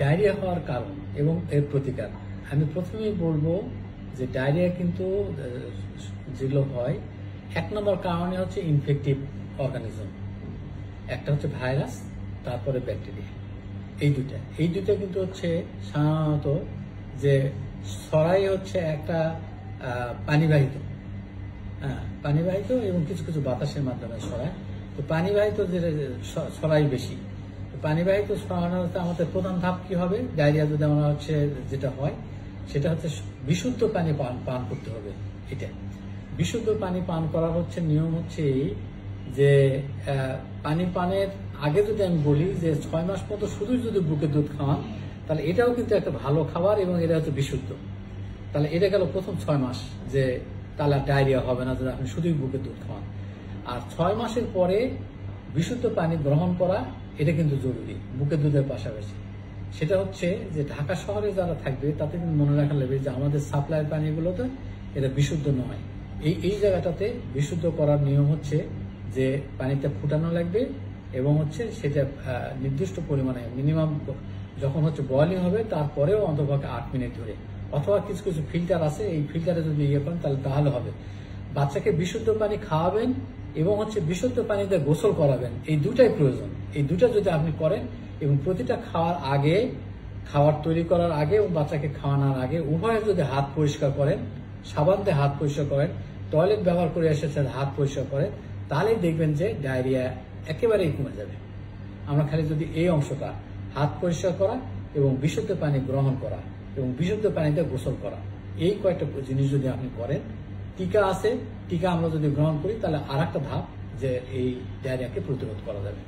Diarrhoea হওয়ার কারণ এবং এর প্রতিকার। আমি প্রথমেই বলবো যে ডায়রিয়া কিন্তু যেগুলো হয়, 1 নম্বর কারণে হচ্ছে ইনফেক্টিভ অর্গানিজম, একটা হচ্ছে ভাইরাস, তারপরে ব্যাকটেরিয়া। এই দুইটা কিন্তু হচ্ছে সাধারণত যে ছড়াই হচ্ছে একটা পানিবাহিত, পানিবাহিত এবং কিছু কিছু বাতাসের মাধ্যমে ছড়ায়। তো পানিবাহিত যে ছড়াই বেশি, পানিবাহিত ছড়ানোর আমাদের প্রধান ধাপ কি হবে? ডায়রিয়া যদি আমরা হচ্ছে যেটা হয় সেটা হচ্ছে বিশুদ্ধ পানি পান করতে হবে। এটা বিশুদ্ধ পানি পান করার হচ্ছে নিয়ম হচ্ছে এই যে পানি পানের আগে যদি আমি বলি যে 6 মাস মতো শুধু যদি বুকের দুধ খাওয়ান, তাহলে এটাও কিন্তু একটা ভালো খাবার এবং এটা হচ্ছে বিশুদ্ধ। তাহলে এটা গেল প্রথম 6 মাস, যে তাহলে ডায়রিয়া হবে না যদি আপনি শুধুই বুকের দুধ খাওয়ান। আর 6 মাসের পরে বিশুদ্ধ পানি গ্রহণ করা এটা কিন্তু জরুরি বুকের দুধের পাশাপাশি। সেটা হচ্ছে যে ঢাকা শহরে যারা থাকবে তাতে কিন্তু মনে রাখা লাগবে যে আমাদের সাপ্লাইয়ের পানিগুলোতে এটা বিশুদ্ধ নয়। এই জায়গাটাতে বিশুদ্ধ করার নিয়ম হচ্ছে যে পানিতে ফুটানো লাগবে এবং হচ্ছে সেটা নির্দিষ্ট পরিমাণে মিনিমাম যখন হচ্ছে বয়লিং হবে তারপরেও অন্ততপক্ষে 8 মিনিট ধরে, অথবা কিছু কিছু ফিল্টার আছে, এই ফিল্টারে যদি ইয়ে করেন তাহলে হবে। বাচ্চাকে বিশুদ্ধ পানি খাওয়াবেন এবং হচ্ছে বিশুদ্ধ পানিতে গোসল করাবেন, এই দুটাই প্রয়োজন। এই দুটা যদি আপনি করেন এবং প্রতিটা খাওয়ার আগে, খাবার তৈরি করার আগে এবং বাচ্চাকে খাওয়ানোর আগে উভয়ে যদি হাত পরিষ্কার করেন, সাবান দিয়ে হাত পরিষ্কার করেন, টয়লেট ব্যবহার করে এসেছেন হাত পরিষ্কার করেন, তাহলেই দেখবেন যে ডায়রিয়া একেবারেই কমে যাবে। আমরা খালি যদি এই অংশটা, হাত পরিষ্কার করা এবং বিশুদ্ধ পানি গ্রহণ করা এবং বিশুদ্ধ পানিতে গোসল করা, এই কয়েকটা জিনিস যদি আপনি করেন, টিকা আছে, টিকা আমরা যদি গ্রহণ করি তাহলে আরেকটা ধাপ যে এই ডায়রিয়াকে প্রতিরোধ করা যাবে।